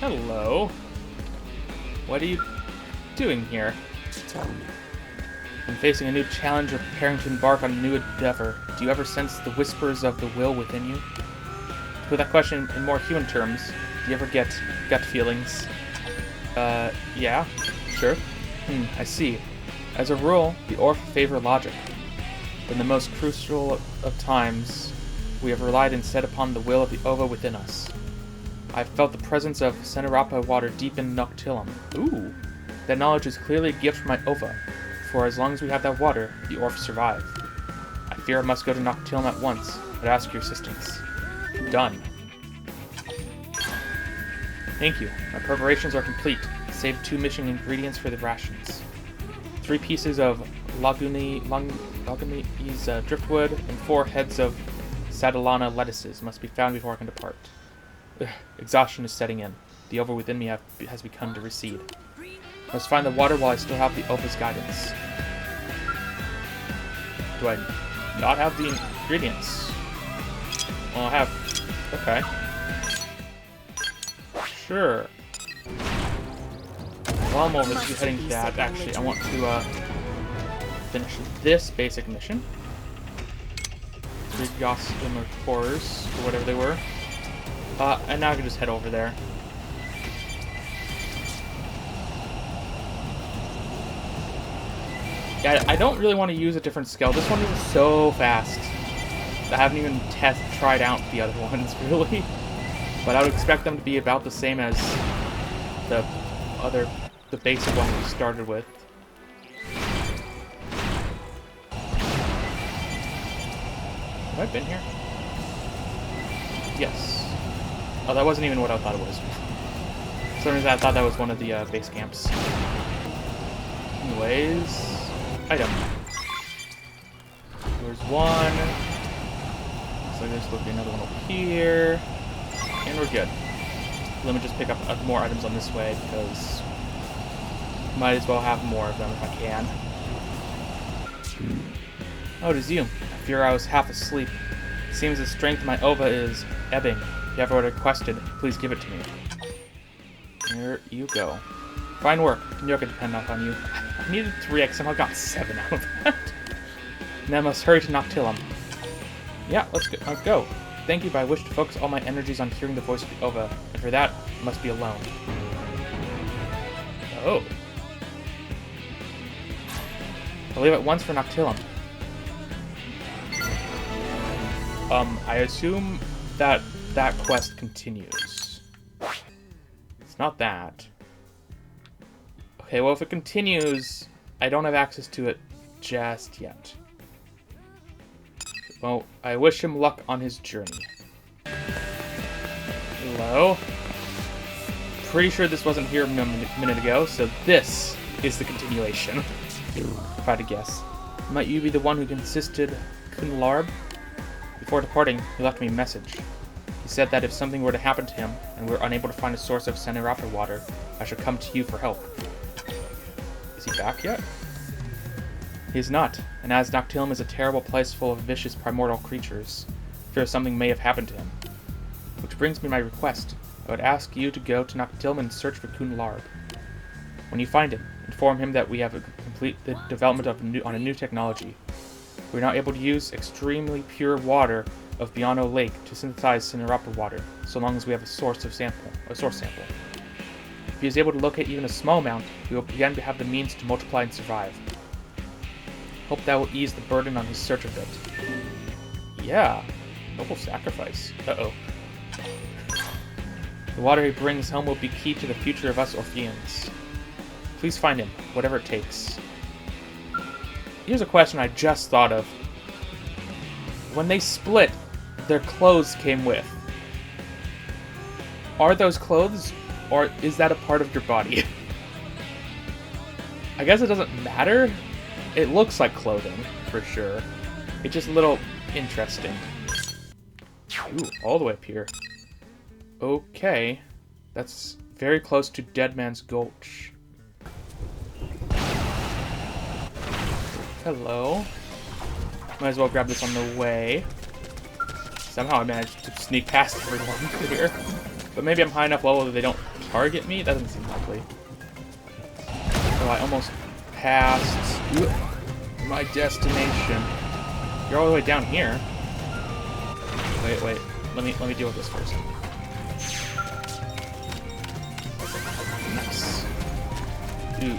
Hello. What are you doing here? I'm facing a new challenge or preparing to embark on a new endeavor. Do you ever sense the whispers of the will within you? To put that question in more human terms, do you ever get gut feelings? Yeah, sure. I see. As a rule, the Orf favor logic. But in the most crucial of times, we have relied instead upon the will of the Ovah within us. I have felt the presence of Xenoblade water deep in Noctilum. Ooh! That knowledge is clearly a gift from my Ovah, for as long as we have that water, the Orf survive. I fear I must go to Noctilum at once, but ask your assistance. Done. Thank you. My preparations are complete, save 2 missing ingredients for the rations. 3 pieces of Lagune's driftwood and 4 heads of Sadalana lettuces must be found before I can depart. Exhaustion is setting in. The Ovah within me has begun to recede. I must find the water while I still have the Ovah's guidance. Do I not have the ingredients? Well, I have... Okay. Sure. While I'm over heading to that, actually, I want to finish this basic mission. 3 Gossamer Cores, or whatever they were. And now I can just head over there. Yeah, I don't really want to use a different skill. This one is so fast. I haven't even tried out the other ones, really. But I would expect them to be about the same as the basic one we started with. Have I been here? Yes. Oh, that wasn't even what I thought it was. For some reason I thought that was one of the base camps. Anyways... Item. There's one. Looks like there's supposed to be another one over here. And we're good. Let me just pick up more items on this way, because might as well have more of them if I can. Oh, it is you. I fear I was half asleep. It seems the strength of my Ovah is ebbing. If you ever requested, please give it to me. Here you go. Fine work. I knew I could depend on you. I needed 3, I somehow got 7 out of that. Now I must hurry to Noctilum. Yeah, let's go. Thank you, but I wish to focus all my energies on hearing the voice of the Ovah, and for that, I must be alone. Oh. I'll leave at once for Noctilum. I assume that quest continues. It's not that. Okay, well, if it continues, I don't have access to it just yet. Well, I wish him luck on his journey. Hello? Pretty sure this wasn't here a minute ago, so this is the continuation. If I had to guess. Might you be the one who assisted Kunlarb? Before departing, he left me a message. He said that if something were to happen to him, and we were unable to find a source of Xenoblade water, I should come to you for help. Is he back yet? He is not, and as Noctilum is a terrible place full of vicious primordial creatures, I fear something may have happened to him. Which brings me to my request. I would ask you to go to Noctilum and search for Kunlarb. When you find him, inform him that we have complete the development of on a new technology. We are now able to use extremely pure water of Biano Lake to synthesize Xenoblade water, so long as we have a source sample. If he is able to locate even a small amount, we will begin to have the means to multiply and survive. Hope that will ease the burden on his search a bit. Yeah, noble sacrifice. Uh-oh. The water he brings home will be key to the future of us Orpheans. Please find him, whatever it takes. Here's a question I just thought of. When they split, their clothes came with. Are those clothes, or is that a part of your body? I guess it doesn't matter. It looks like clothing, for sure. It's just a little interesting. Ooh, all the way up here. Okay. That's very close to Dead Man's Gulch. Hello. Might as well grab this on the way. Somehow I managed to sneak past everyone here. But maybe I'm high enough level that they don't target me? That doesn't seem likely. Oh, I almost passed my destination. You're all the way down here. Wait. Let me deal with this first. Nice. Ooh.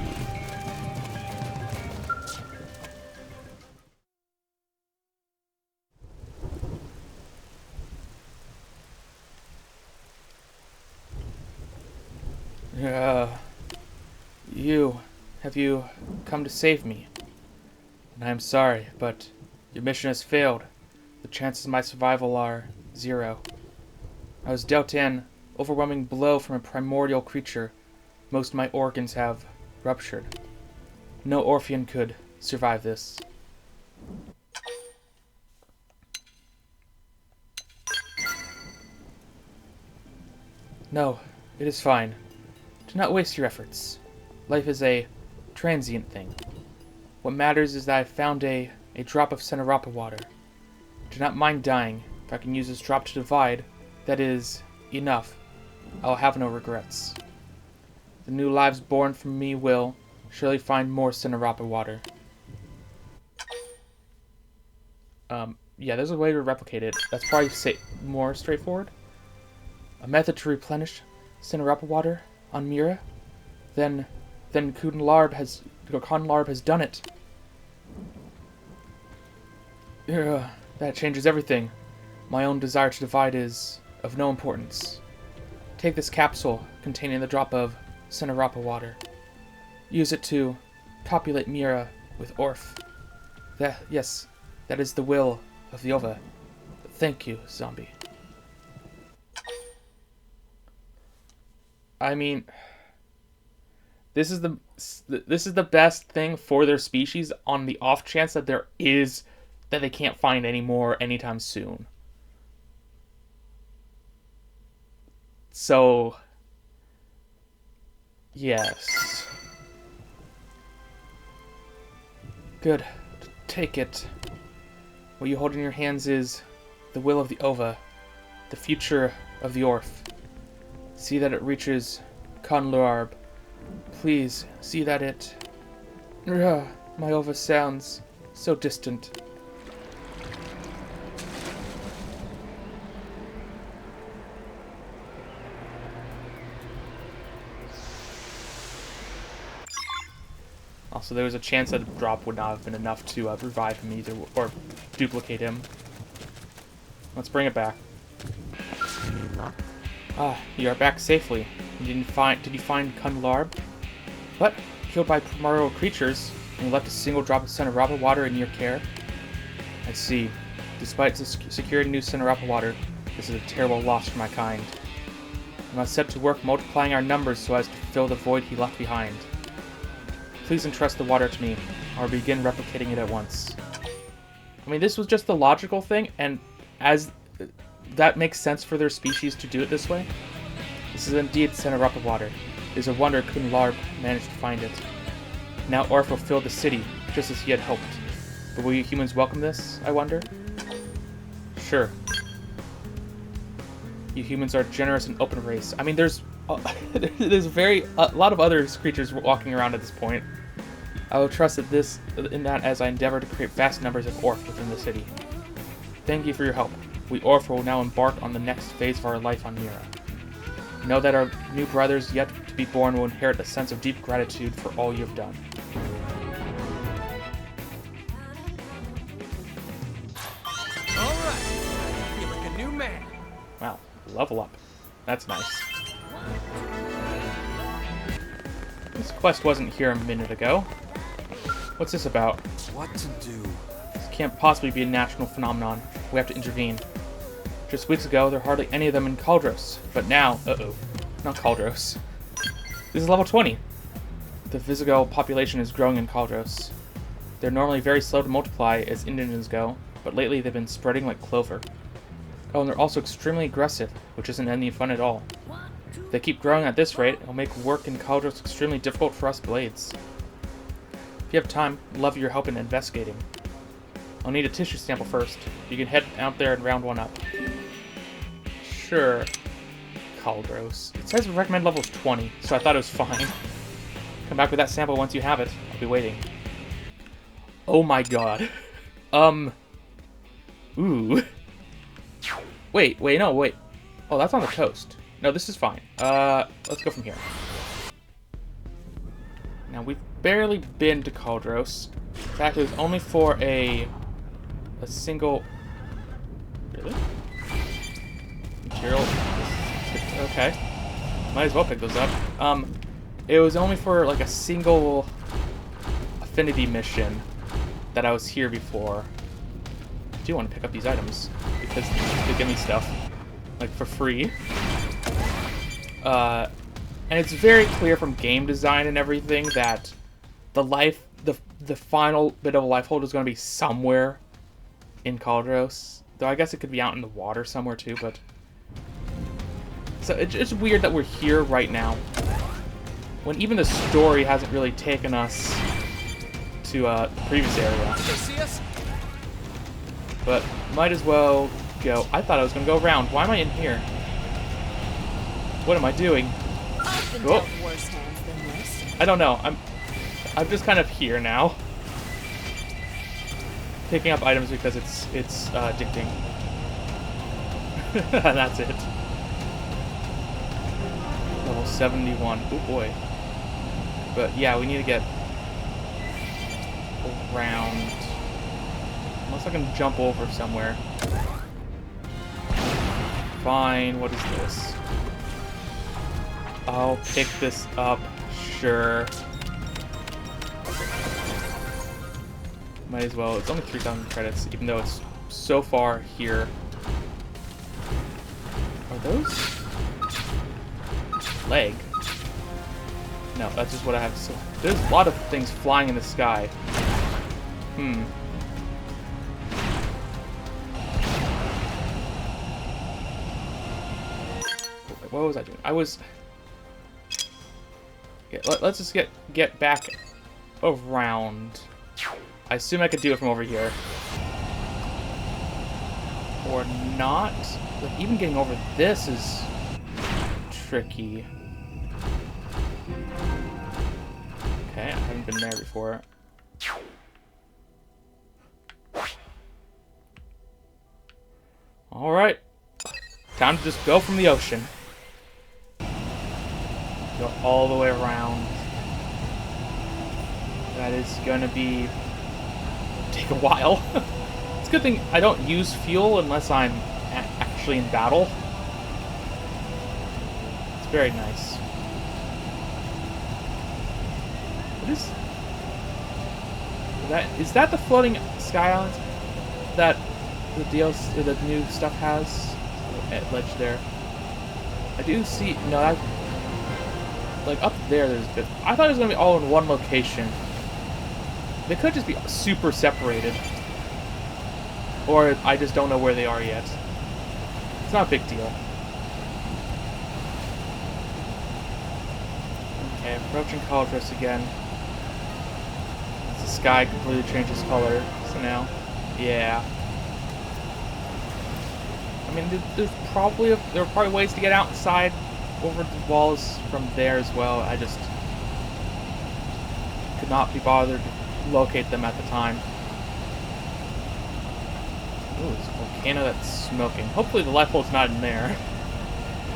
Have you come to save me? And I'm sorry, but your mission has failed. The chances of my survival are 0. I was dealt an overwhelming blow from a primordial creature. Most of my organs have ruptured. No Orphean could survive this. No, it is fine. Do not waste your efforts. Life is a transient thing. What matters is that I found a drop of Xenoblade water. Do not mind dying. If I can use this drop to divide, that is enough. I'll have no regrets. The new lives born from me will surely find more Xenoblade water. Yeah, there's a way to replicate it. That's probably more straightforward. A method to replenish Xenoblade water on Mira? Then Conlarb has done it. That changes everything. My own desire to divide is of no importance. Take this capsule containing the drop of Xenoblade water. Use it to populate Mira with Orph. Yes, that is the will of the Ovah. Thank you, zombie. I mean, this is the best thing for their species on the off chance that they can't find any more anytime soon. So, yes. Good. Take it. What you hold in your hands is the will of the Ovah, the future of the Orph. See that it reaches Conlarb. Please, see that it... my Ovah sounds so distant. Also, there was a chance that a drop would not have been enough to revive him either, or duplicate him. Let's bring it back. Ah, you are back safely. Did you find Conlarb? What? Killed by primordial creatures, and you left a single drop of Xenoblade water in your care? I see. Despite securing new Xenoblade water, this is a terrible loss for my kind. I must set to work multiplying our numbers so as to fill the void he left behind. Please entrust the water to me. I'll begin replicating it at once. I mean, this was just the logical thing, and as that makes sense for their species to do it this way. This is indeed Xenoblade water. It is a wonder Conlarb managed to find it. Now Orph will fill the city, just as he had hoped. But will you humans welcome this, I wonder? Sure. You humans are a generous and open race. I mean, there's a lot of other creatures walking around at this point. I will trust in that as I endeavor to create vast numbers of Orph within the city. Thank you for your help. We Orph will now embark on the next phase of our life on Mira. Know that our new brothers yet to be born will inherit a sense of deep gratitude for all you have done. Alright, I feel like a new man. Wow, level up. That's nice. This quest wasn't here a minute ago. What's this about? What to do? This can't possibly be a national phenomenon. We have to intervene. Just weeks ago, there were hardly any of them in Caldros, but now, not Caldros. This is level 20. The Visigoth population is growing in Caldros. They're normally very slow to multiply as Indians go, but lately they've been spreading like clover. Oh, and they're also extremely aggressive, which isn't any fun at all. If they keep growing at this rate, it'll make work in Caldros extremely difficult for us blades. If you have time, I'd love your help in investigating. I'll need a tissue sample first. You can head out there and round one up. Sure. Caldros. It says recommend level is 20, so I thought it was fine. Come back with that sample once you have it. I'll be waiting. Oh my god. Ooh. Wait, no, wait. Oh, that's on the coast. No, this is fine. Let's go from here. Now, we've barely been to Caldros. In fact, it was only for a single... Really? Material? Okay. Might as well pick those up. It was only for, like, a single affinity mission that I was here before. I do want to pick up these items, because they give me stuff, like, for free. And it's very clear from game design and everything that the final bit of a life hold is going to be somewhere in Caldros. Though I guess it could be out in the water somewhere too, but... So it's just weird that we're here right now, when even the story hasn't really taken us to the previous area. Did they see us? But might as well go. I thought I was going to go around. Why am I in here? What am I doing? I've been Oh. dealt worse hands than this. I don't know. I'm just kind of here now. Picking up items because it's addicting. And that's it. Level 71. Oh boy. But yeah, we need to get around. Unless I can jump over somewhere. Fine, what is this? I'll pick this up, sure. Might as well. It's only 3,000 credits, even though it's so far here. Are those? Leg? No, that's just what I have. So there's a lot of things flying in the sky. What was I doing? I was... Yeah, let's just get back around. I assume I could do it from over here. Or not. Like, even getting over this is tricky. Okay, I haven't been there before. Alright. Time to just go from the ocean. Go all the way around. That is gonna be... take a while. It's a good thing I don't use fuel unless I'm actually in battle. It's very nice. What is that the floating sky island that the DLC, the new stuff has? At ledge there. I do see... No, that... Like, up there, there's a bit... I thought it was going to be all in one location. They could just be super separated. Or I just don't know where they are yet. It's not a big deal. Okay, approaching Caldros again. The sky completely changes color, so now... Yeah. I mean, there are probably ways to get outside over the walls from there as well. I just could not be bothered to locate them at the time. Ooh, it's a volcano that's smoking. Hopefully the life hold's not in there.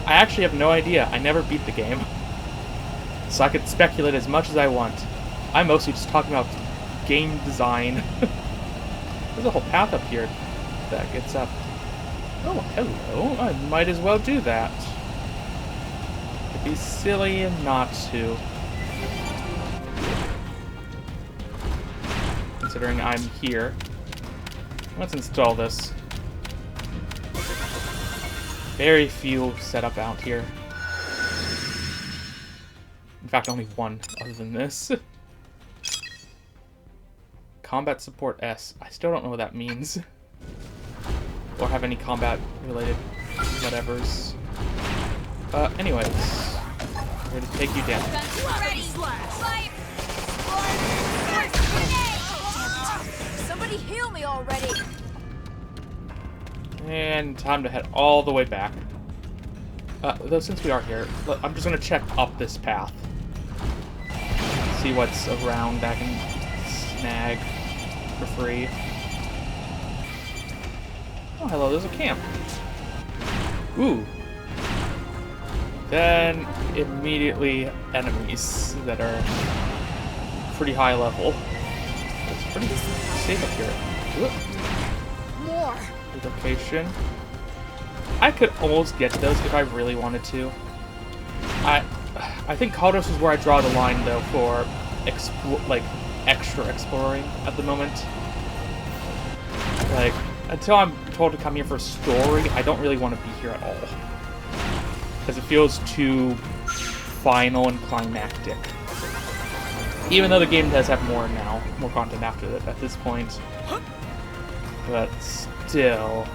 I actually have no idea. I never beat the game. So I could speculate as much as I want. I'm mostly just talking about game design. There's a whole path up here that gets up. Oh, hello. I might as well do that. It'd be silly not to. Considering I'm here. Let's install this. Very few set up out here. In fact, only one other than this. Combat support S. I still don't know what that means. Or have any combat-related whatevers. Anyways. We're gonna take you down. Somebody heal me already! And time to head all the way back. Though since we are here, I'm just gonna check up this path. See what's around that I can snag for free. Oh, hello, there's a camp. Ooh. Then immediately enemies that are pretty high level. It's pretty safe up here. Ooh. More. Location. I could almost get to those if I really wanted to. I think Chronicles is where I draw the line though for extra exploring at the moment. Like, until I'm told to come here for a story, I don't really want to be here at all. Because it feels too final and climactic. Even though the game does have more now, more content after that at this point. But still.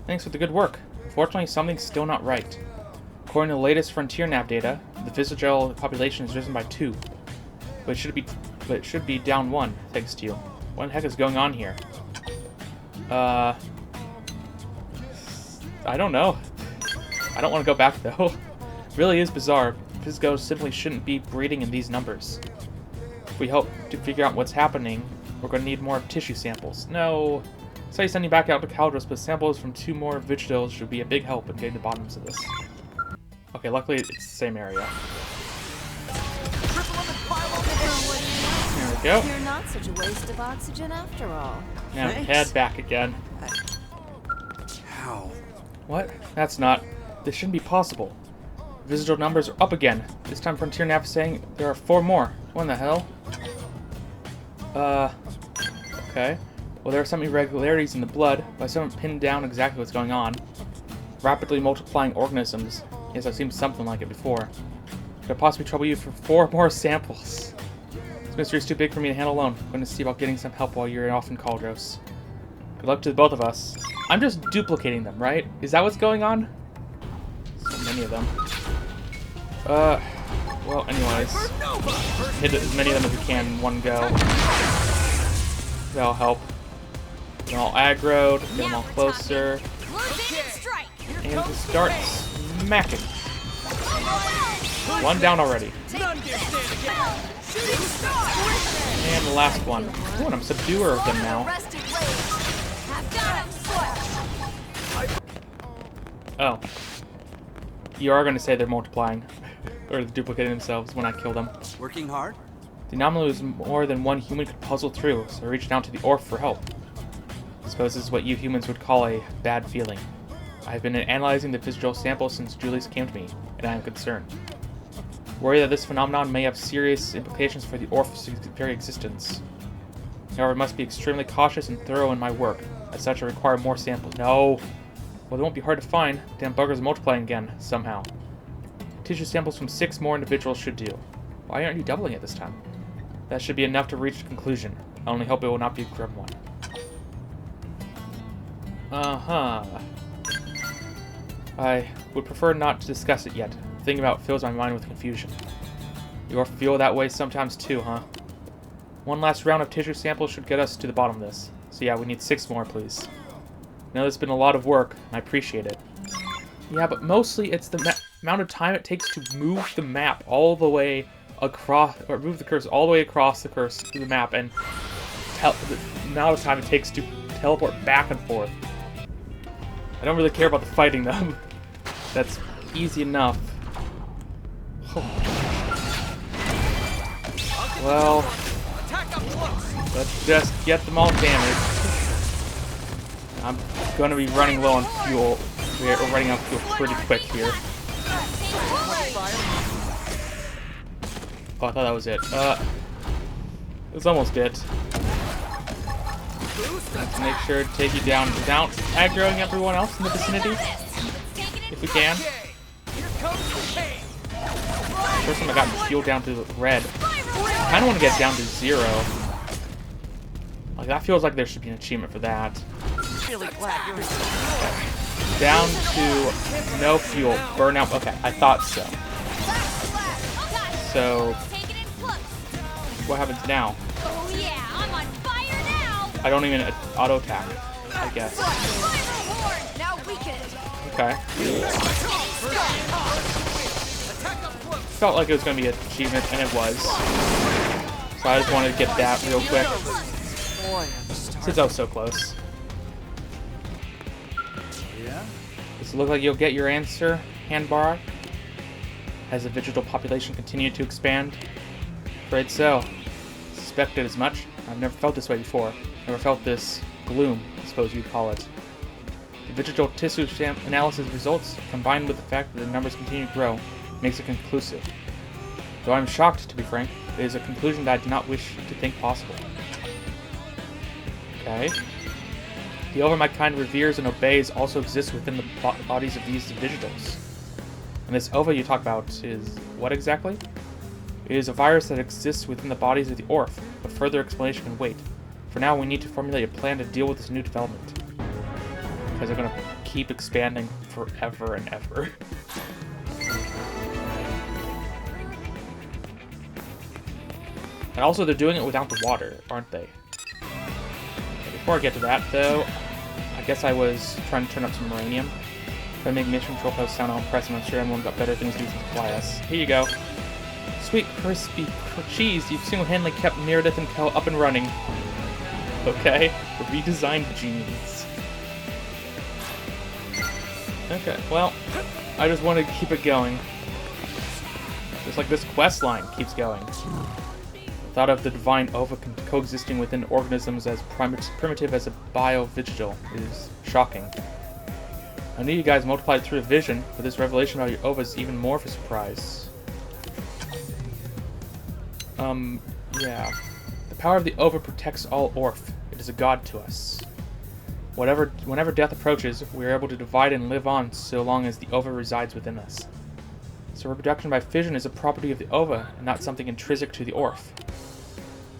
Thanks for the good work. Unfortunately, something's still not right. According to the latest Frontier Nav data, the Visible population has risen by 2. But it should be down 1, thanks to you. What the heck is going on here? I don't know. I don't want to go back though. It really is bizarre. Visgo simply shouldn't be breeding in these numbers. If we hope to figure out what's happening, we're going to need more tissue samples. No. So he's sending back out to Caldros, but samples from 2 more Vigils should be a big help in getting the bottoms of this. Okay, luckily it's the same area. There we go. You're not such a waste of oxygen after all. Now head back again. How? What? That's not. This shouldn't be possible. Visitor numbers are up again. This time Frontier Nav is saying there are 4 more. What in the hell? Okay. Well, there are some irregularities in the blood, but I still haven't pinned down exactly what's going on. Rapidly multiplying organisms. Yes, I've seen something like it before. Could I possibly trouble you for 4 more samples? This mystery is too big for me to handle alone. I'm going to see about getting some help while you're off in Caldros. Good luck to both of us. I'm just duplicating them, right? Is that what's going on? So many of them. Well, anyways. Hit as many of them as we can in one go. That'll help. Get them all aggroed, get them all closer. And just start smacking. 1 down already. And the last one. Ooh, and I'm subduer of them now. Oh. You are going to say they're multiplying. Or duplicating themselves when I kill them. Working hard? The anomaly was more than one human could puzzle through, so I reached out to the Orf for help. I suppose this is what you humans would call a bad feeling. I've been analyzing the visual samples since Julius came to me, and I am concerned. Worry that this phenomenon may have serious implications for the Orf's very existence. However, I must be extremely cautious and thorough in my work. As such, I require more samples. No! Well, they won't be hard to find. Damn buggers multiplying again, somehow. Tissue samples from 6 more individuals should do. Why aren't you doubling it this time? That should be enough to reach a conclusion. I only hope it will not be a grim one. I would prefer not to discuss it yet. Thinking about it fills my mind with confusion. You feel that way sometimes too, huh? One last round of tissue samples should get us to the bottom of this. So yeah, we need 6 more, please. I know there's been a lot of work, and I appreciate it. Yeah, but mostly it's the amount of time it takes to move the map all the way across, or move the cursor all the way across the map, and the amount of time it takes to teleport back and forth. I don't really care about the fighting them. That's easy enough. Oh my gosh. Well, let's just get them all damaged. I'm gonna be running low on fuel. We're running out of fuel pretty quick here. Oh, I thought that was it. It's almost it. Let's make sure to take you down without aggroing everyone else in the vicinity, if we can. First time I got fuel down to red. I kind of want to get down to 0. Like, that feels like there should be an achievement for that. Down to no fuel. Burnout. Okay, I thought so. So, what happens now? I don't even auto attack, I guess. Okay. Felt like it was going to be an achievement, and it was. So I just wanted to get that real quick. Since I was so close. Yeah? Does it look like you'll get your answer, Handbar? Has the digital population continued to expand? Afraid so. Suspected as much. I've never felt this way before. Never felt this gloom, I suppose you'd call it. The digital tissue analysis results, combined with the fact that the numbers continue to grow, makes it conclusive. Though I'm shocked, to be frank, it is a conclusion that I do not wish to think possible. Okay. The Ovah my kind reveres and obeys also exists within the bodies of these digitals. And this Ovah you talk about is what exactly? It is a virus that exists within the bodies of the Orf, but further explanation can wait. For now, we need to formulate a plan to deal with this new development. Because they're going to keep expanding forever and ever. And also, they're doing it without the water, aren't they? Before I get to that, though, I guess I was trying to turn up some uranium. Try to make mission control posts sound all impressive. I'm sure everyone got better things to do than fly us. Here you go. Sweet crispy cheese, you've single-handedly kept Meredith and Co. up and running. Okay, redesigned genes. Okay, well, I just want to keep it going. Just like this quest line keeps going. The thought of the divine Ovah coexisting within organisms as primitive as a bio-vigil is shocking. I knew you guys multiplied through a vision, but this revelation about your Ovah is even more of a surprise. Yeah. The power of the Ovah protects all Orf. It is a god to us. Whenever death approaches, we are able to divide and live on so long as the Ovah resides within us. So reproduction by fission is a property of the Ovah, and not something intrinsic to the Orf.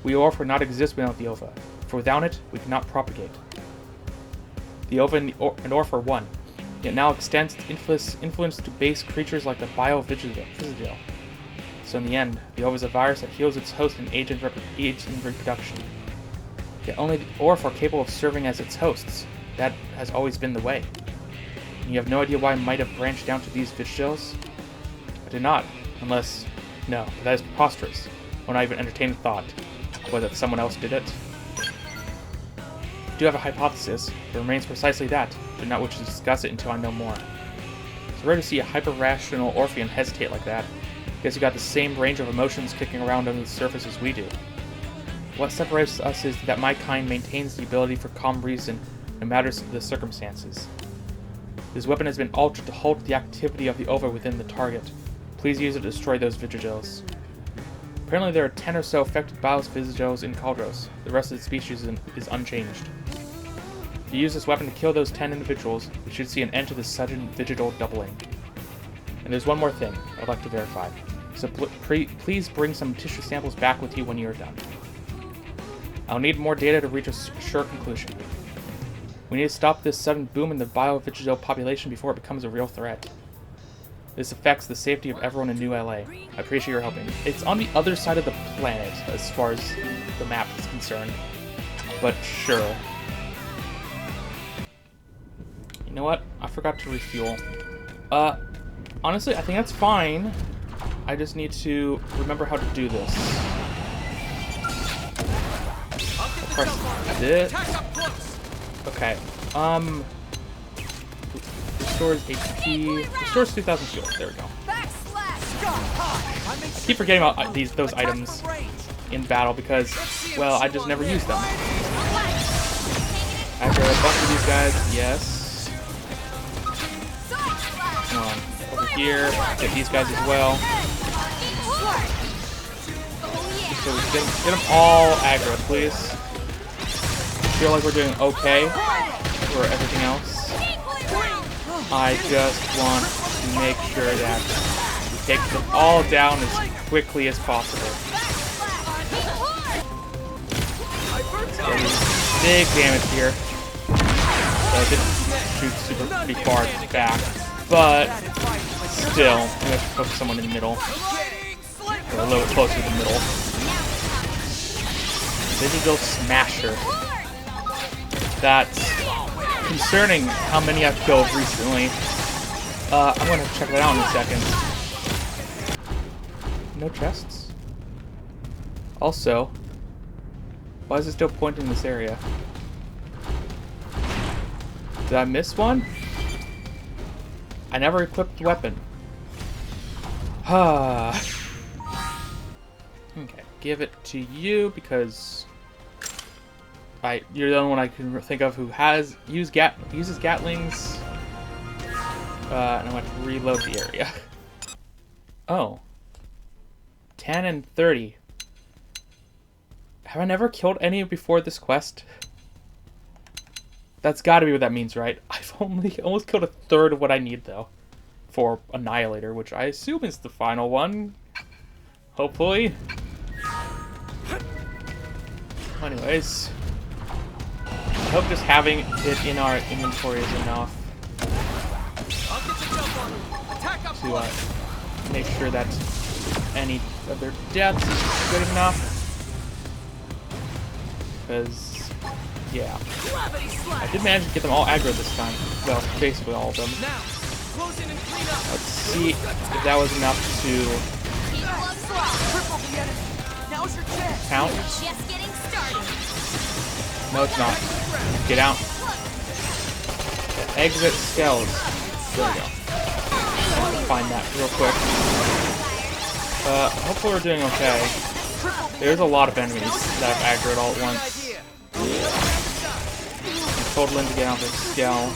We Orf would not exist without the Ovah, for without it, we cannot propagate. The Ovah and Orf are one. It now extends its influence to base creatures like the bio-vigil. So in the end, the Ovah is a virus that heals its host and aids in reproduction. Yet only the Orf are capable of serving as its hosts. That has always been the way. And you have no idea why I might have branched down to these vigils? I did not, unless... No, but that is preposterous. I will not even entertain the thought. Whether someone else did it. I do have a hypothesis. It remains precisely that, but not wish to discuss it until I know more. It's rare to see a hyper-rational Orphean hesitate like that. Guess you got the same range of emotions kicking around under the surface as we do. What separates us is that my kind maintains the ability for calm reason no matter the circumstances. This weapon has been altered to halt the activity of the Ovah within the target. Please use it to destroy those vigils. Apparently there are 10 or so affected bio-vigils in Kaldros. The rest of the species is unchanged. If you use this weapon to kill those 10 individuals, we should see an end to the sudden vigil doubling. And there's one more thing I'd like to verify. So please bring some tissue samples back with you when you are done. I'll need more data to reach a sure conclusion. We need to stop this sudden boom in the bio-vigil population before it becomes a real threat. This affects the safety of everyone in New LA. I appreciate your helping. It's on the other side of the planet as far as the map is concerned. But sure. You know what? I forgot to refuel. Honestly, I think that's fine. I just need to remember how to do this. Press this. Okay. Restores HP. Restores 2,000 shield. There we go. I keep forgetting about those items in battle because, well, I just never use them. After a bunch of these guys, yes. Come on. Over here, get these guys as well. So we get them all aggro, please. I feel like we're doing okay for everything else. I just want to make sure that we take them all down as quickly as possible. Big damage here. So I didn't shoot pretty far back, but still, we have to focus someone in the middle. Or a little bit closer to the middle. Digital Smasher. That's concerning how many I've killed recently. I'm gonna check that out in a second. No chests? Also, why is it still pointing in this area? Did I miss one? I never equipped the weapon. Okay, give it to you because you're the only one I can think of who uses Gatlings. And I'm going to reload the area. Oh. 10 and 30. Have I never killed any before this quest? That's got to be what that means, right? I've almost killed a third of what I need, though. For Annihilator, which I assume is the final one. Hopefully. Anyways. I hope just having it in our inventory is enough. To make sure that any of their deaths is good enough. Because, yeah. I did manage to get them all aggro this time. Well, basically all of them. Let's see if that was enough to count. No, it's not. Get out. Exit skells. There we go. Find that real quick. Hopefully we're doing okay. There's a lot of enemies that I've aggroed all at once. I told Lynn to get out of the skell.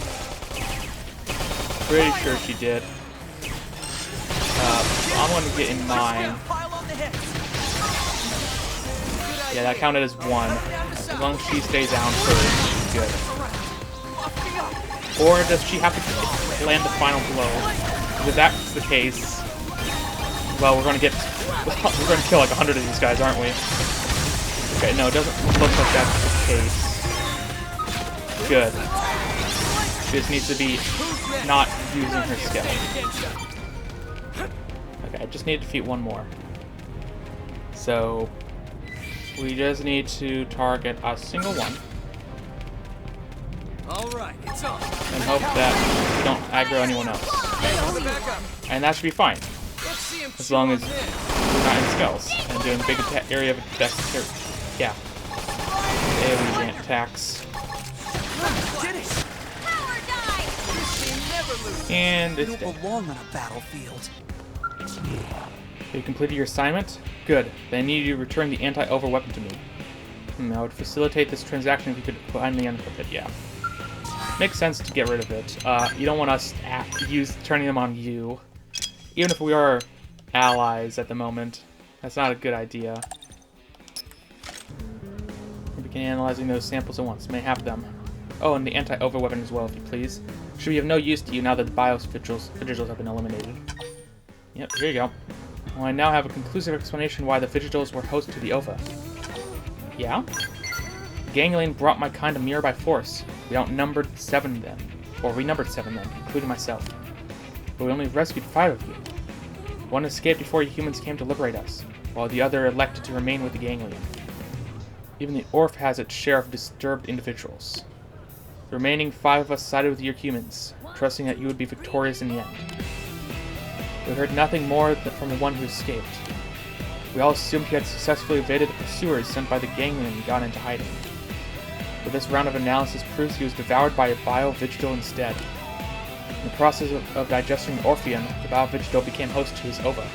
Pretty sure she did. I'm gonna get in mine. Yeah, that counted as one. As long as she stays down first, she's good. Or does she have to land the final blow? If that's the case, well, we're gonna kill like 100 of these guys, aren't we? Okay, no, it doesn't look like that's the case. Good. She just needs to be not using her skill. Okay, I just need to defeat one more. So we just need to target a single one. Alright, it's on. And hope that we don't aggro anyone else. And that should be fine. As long as we're not in skulls and doing a big area of attack. Yeah. AoE attacks. And it's dead. belong on a battlefield. You completed your assignment? Good. Then I need you to return the anti-over weapon to me. I would facilitate this transaction if you could finally unequip it, yeah. Makes sense to get rid of it. You don't want us turning them on you. Even if we are allies at the moment. That's not a good idea. We begin analyzing those samples at once. May have them. Oh, and the anti-over weapon as well, if you please. Should be of no use to you now that the BIOS vigils have been eliminated. Yep, here you go. Well, I now have a conclusive explanation why the Vigils were host to the Ovah. Yeah? The Ganglion brought my kind of mirror by force. We outnumbered 7 then. Or we numbered 7 then, including myself. But we only rescued 5 of you. One escaped before you humans came to liberate us, while the other elected to remain with the Ganglion. Even the Orf has its share of disturbed individuals. The remaining 5 of us sided with your humans, trusting that you would be victorious in the end. We heard nothing more from the one who escaped. We all assumed he had successfully evaded the pursuers sent by the Ganglion and gone into hiding. But this round of analysis proves he was devoured by a bio-vigil instead. In the process of digesting Orpheon, the bio-vigil became host to his Ovah.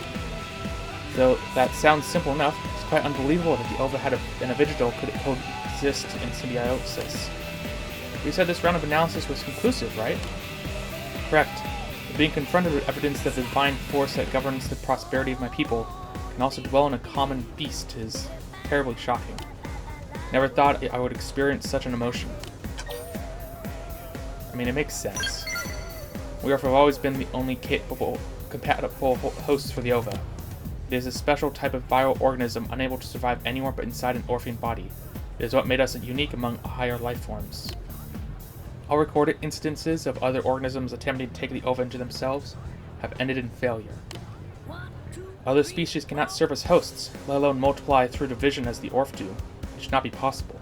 Though that sounds simple enough, it's quite unbelievable that the Ovah and a vigil could coexist in symbiosis. We said this round of analysis was conclusive, right? Correct. But being confronted with evidence that the divine force that governs the prosperity of my people can also dwell in a common beast is terribly shocking. Never thought I would experience such an emotion. I mean, it makes sense. We have always been the only compatible hosts for the Ovah. It is a special type of bioorganism unable to survive anywhere but inside an Orphean body. It is what made us unique among higher life forms. All recorded instances of other organisms attempting to take the Ovah into themselves have ended in failure. Other species cannot serve as hosts, let alone multiply through division as the Orf do. It should not be possible.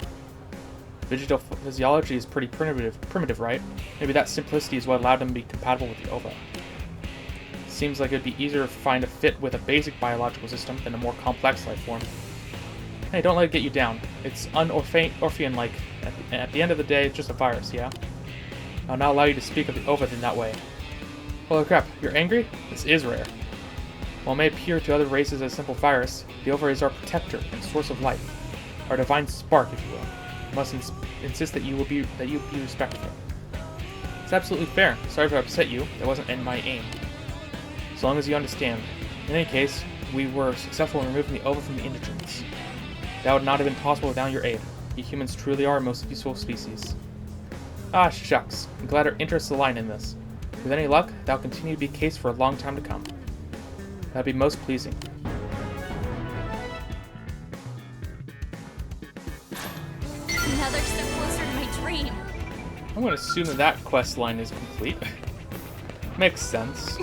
Vegetal physiology is pretty primitive, right? Maybe that simplicity is what allowed them to be compatible with the Ovah. Seems like it'd be easier to find a fit with a basic biological system than a more complex life form. Hey, don't let it get you down. It's Orphean-like. At the end of the day, it's just a virus, yeah? I'll not allow you to speak of the Ovah in that way. Holy crap, you're angry? This is rare. While it may appear to other races as a simple virus, the Ovah is our protector and source of life. Our divine spark, if you will. I must insist that you be respectful. It's absolutely fair. Sorry if I upset you. That wasn't in my aim. As long as you understand. In any case, we were successful in removing the Ovah from the indigents. That would not have been possible without your aid. You humans truly are a most useful species. Ah, shucks. I'm glad our interests align in this. With any luck, that'll continue to be the case for a long time to come. That'd be most pleasing. Another step closer to my dream. I'm going to assume that quest line is complete. Makes sense.